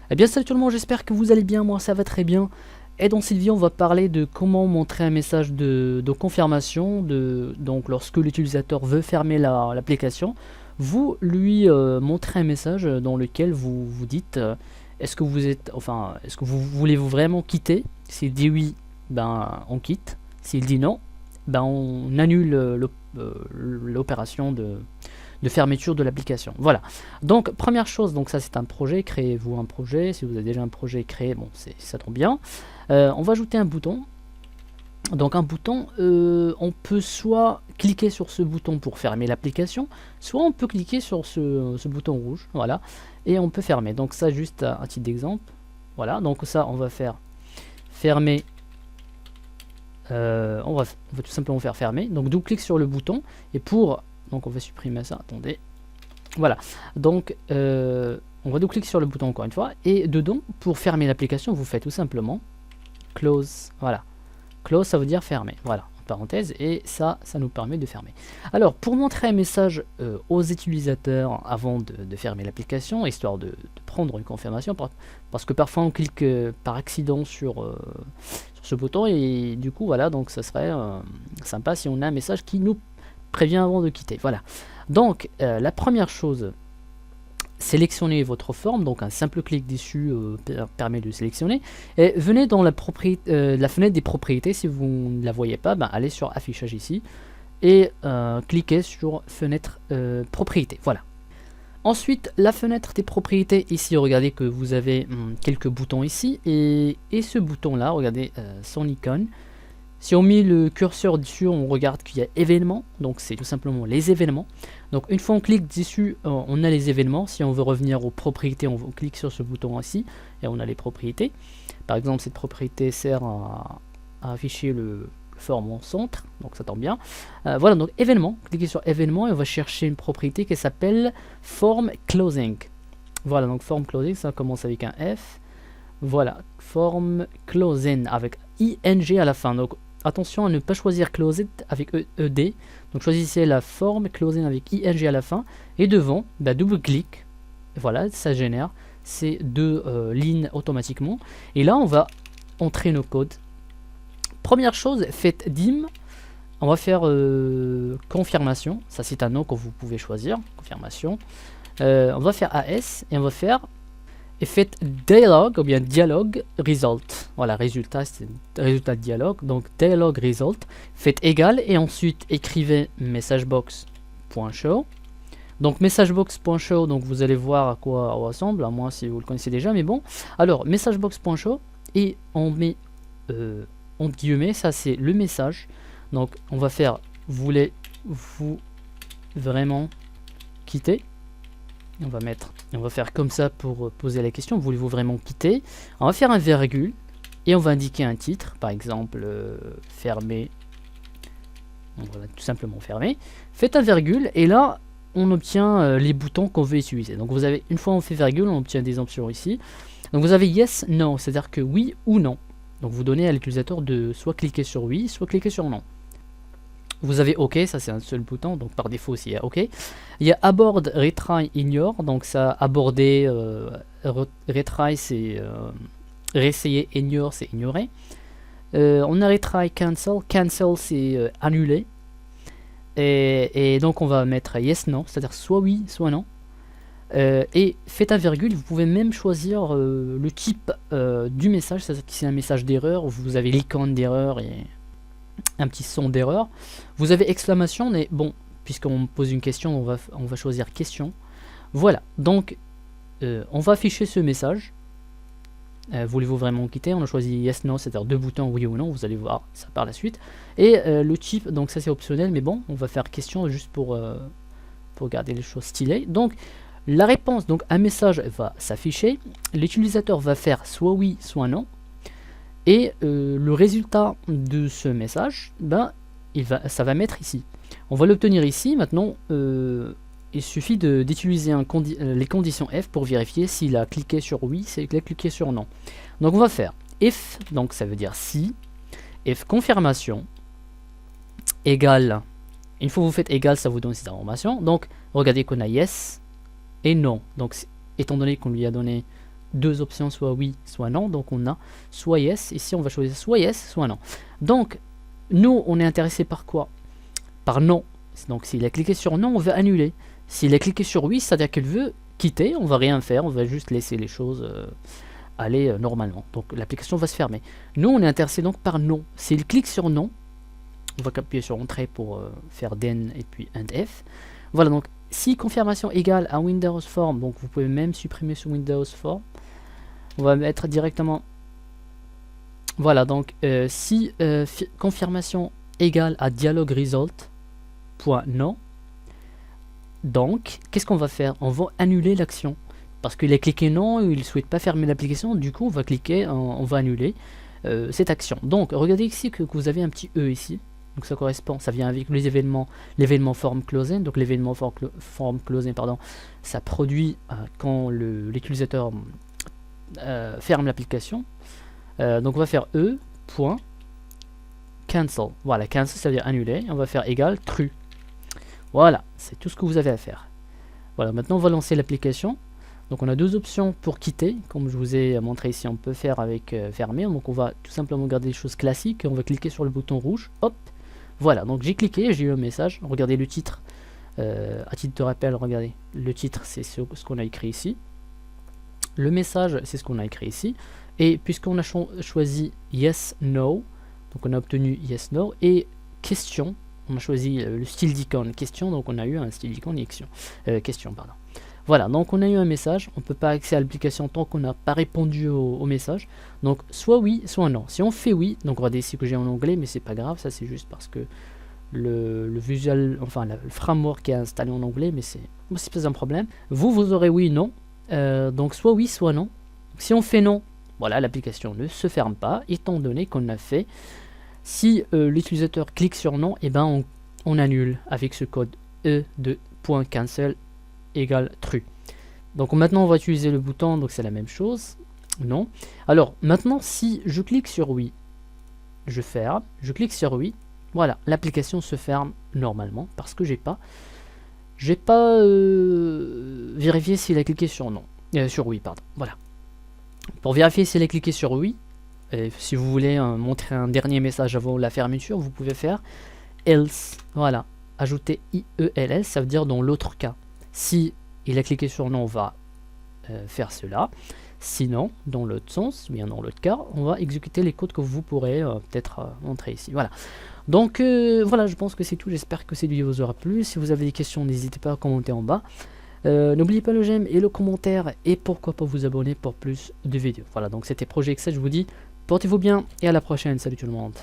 Eh bien salut tout le monde, j'espère que vous allez bien, moi ça va très bien. Et dans cette vidéo on va parler de comment montrer un message de confirmation, donc lorsque l'utilisateur veut fermer l'application, vous lui montrez un message dans lequel vous vous dites est-ce que vous êtes, enfin, est-ce que vous voulez-vous vraiment quitter? S'il dit oui, ben on quitte. S'il dit non, ben on annule l'opération de fermeture de l'application. Voilà. Donc première chose, donc ça c'est un projet, créez-vous un projet. Si vous avez déjà un projet créé, bon ça tombe bien. On va ajouter un bouton. Donc un bouton, on peut soit cliquer sur ce bouton pour fermer l'application, soit on peut cliquer sur ce bouton rouge, voilà, et on peut fermer. Donc ça juste un titre d'exemple. Voilà, donc ça on va faire fermer. On va tout simplement faire fermer. Donc double-clic sur le bouton et donc on va supprimer ça. Attendez. Voilà. Donc on va double-cliquer sur le bouton encore une fois et dedans pour fermer l'application vous faites tout simplement close. Voilà. Close ça veut dire fermer. Voilà. Parenthèse et ça nous permet de fermer. Alors pour montrer un message aux utilisateurs avant de fermer l'application, histoire de prendre une confirmation, parce que parfois on clique par accident sur ce bouton et du coup voilà, donc ça serait sympa si on a un message qui nous prévient avant de quitter. Voilà. Donc la première chose, sélectionnez votre forme, donc un simple clic dessus permet de sélectionner, et venez dans la fenêtre des propriétés. Si vous ne la voyez pas, ben, allez sur affichage ici et cliquez sur fenêtre propriétés. Voilà. Ensuite la fenêtre des propriétés ici, regardez que vous avez quelques boutons ici et ce bouton là, regardez son icône. Si on met le curseur dessus, on regarde qu'il y a événements, donc c'est tout simplement les événements. Donc une fois on clique dessus, on a les événements. Si on veut revenir aux propriétés, on clique sur ce bouton ici et on a les propriétés. Par exemple, cette propriété sert à afficher le forme en centre, donc ça tombe bien. Voilà, donc événements, cliquez sur événements et on va chercher une propriété qui s'appelle form closing. Voilà, donc form closing, ça commence avec un F. Voilà, form closing avec ing à la fin. Donc attention à ne pas choisir closed avec ED. Donc choisissez la forme closing avec ing à la fin. Et devant, bah, double clic. Voilà, ça génère ces deux lignes automatiquement. Et là, on va entrer nos codes. Première chose, faites dim. On va faire confirmation. Ça, c'est un nom que vous pouvez choisir. Confirmation. On va faire AS et on va faire. Et faites dialogue ou bien dialogue result. Voilà, résultat, c'est résultat de dialogue. Donc dialogue result. Faites égal et ensuite écrivez messagebox.show. Donc messagebox.show, donc vous allez voir à quoi on ressemble, à moins si vous le connaissez déjà, mais bon. Alors messagebox.show et on met entre guillemets, ça c'est le message. Donc on va faire voulez-vous vraiment quitter? On va faire comme ça pour poser la question, voulez-vous vraiment quitter? On va faire un virgule et on va indiquer un titre, par exemple fermer. Donc voilà, tout simplement fermer. Faites un virgule et là on obtient les boutons qu'on veut utiliser. Donc vous avez, une fois on fait virgule, on obtient des options ici. Donc vous avez yes, no, c'est-à-dire que oui ou non. Donc vous donnez à l'utilisateur de soit cliquer sur oui, soit cliquer sur non. Vous avez OK, ça c'est un seul bouton, donc par défaut aussi il y a OK. Il y a abort, retry, ignore, donc ça aborder, retry c'est réessayer, ignore c'est ignorer. On a retry, cancel, cancel c'est annuler. Et donc on va mettre yes, non, c'est-à-dire soit oui, soit non. Et faites un virgule, vous pouvez même choisir le type du message, c'est-à-dire que c'est un message d'erreur, vous avez l'icône d'erreur et un petit son d'erreur. Vous avez exclamation, mais bon, puisqu'on me pose une question, on va choisir question. Voilà, donc on va afficher ce message. Voulez-vous vraiment quitter? On a choisi yes, no, c'est-à-dire deux boutons, oui ou non, vous allez voir ça par la suite. Et le type, donc ça c'est optionnel, mais bon, on va faire question juste pour garder les choses stylées. Donc la réponse, donc un message va s'afficher, l'utilisateur va faire soit oui, soit non. Et le résultat de ce message, ben, ça va mettre ici. On va l'obtenir ici. Maintenant, il suffit d'utiliser les conditions F pour vérifier s'il a cliqué sur oui, s'il a cliqué sur non. Donc on va faire if, donc ça veut dire si, if confirmation égale, une fois que vous faites égal, ça vous donne cette information. Donc regardez qu'on a yes et non. Donc étant donné qu'on lui a donné deux options, soit oui, soit non. Donc on a soit yes. Ici, on va choisir soit yes, soit non. Donc, nous, on est intéressé par quoi? Par non. Donc s'il a cliqué sur non, on veut annuler. S'il a cliqué sur oui, c'est-à-dire qu'il veut quitter, on va rien faire, on va juste laisser les choses aller normalement. Donc l'application va se fermer. Nous, on est intéressé donc par non. S'il clique sur non, on va appuyer sur entrée pour faire then et puis end f. Voilà, donc si confirmation égale à Windows Form, donc vous pouvez même supprimer sur Windows Form. On va mettre directement. Voilà, donc si confirmation égale à dialog result point non, donc qu'est-ce qu'on va faire? On va annuler l'action parce qu'il a cliqué non, il ne souhaite pas fermer l'application. Du coup, on va cliquer, on va annuler cette action. Donc regardez ici que vous avez un petit E ici. Donc ça correspond, ça vient avec les événements, l'événement form closing. Donc l'événement form closing, pardon, ça produit quand l'utilisateur ferme l'application. Donc on va faire E point cancel. Voilà, cancel ça veut dire annuler. On va faire égal true. Voilà, c'est tout ce que vous avez à faire. Voilà, maintenant on va lancer l'application. Donc on a deux options pour quitter, comme je vous ai montré ici, on peut faire avec fermer. Donc on va tout simplement garder les choses classiques et on va cliquer sur le bouton rouge. Hop, voilà, donc j'ai cliqué, j'ai eu un message. Regardez le titre. À titre de rappel, regardez, le titre c'est ce qu'on a écrit ici. Le message c'est ce qu'on a écrit ici. Et puisqu'on a choisi yes, no, donc on a obtenu yes, no, et question, on a choisi le style d'icône question, donc on a eu un style d'icône question, pardon. Voilà, donc on a eu un message, on ne peut pas accéder à l'application tant qu'on n'a pas répondu au message. Donc soit oui, soit non. Si on fait oui, donc regardez ici que j'ai en anglais, mais c'est pas grave, ça c'est juste parce que le visual, enfin le framework est installé en anglais, mais c'est pas un problème. Vous aurez oui, non, donc soit oui, soit non. Si on fait non, voilà, l'application ne se ferme pas, étant donné qu'on a fait. Si l'utilisateur clique sur non, et ben on annule avec ce code E de .cancel égale true. Donc maintenant on va utiliser le bouton, donc c'est la même chose. Non. Alors maintenant si je clique sur oui, je ferme, je clique sur oui, voilà, l'application se ferme normalement parce que j'ai pas vérifié s'il a cliqué sur non, sur oui, pardon. Voilà. Pour vérifier s'il a cliqué sur oui, et si vous voulez montrer un dernier message avant la fermeture, vous pouvez faire else. Voilà, ajouter IELS, ça veut dire dans l'autre cas. Si il a cliqué sur non, on va faire cela. Sinon, dans l'autre sens, bien dans l'autre cas, on va exécuter les codes que vous pourrez peut-être montrer ici. Voilà. Donc voilà, je pense que c'est tout. J'espère que cette vidéo vous aura plu. Si vous avez des questions, n'hésitez pas à commenter en bas. N'oubliez pas le j'aime et le commentaire et pourquoi pas vous abonner pour plus de vidéos. Voilà, donc c'était Projet Excel, je vous dis portez-vous bien et à la prochaine. Salut tout le monde.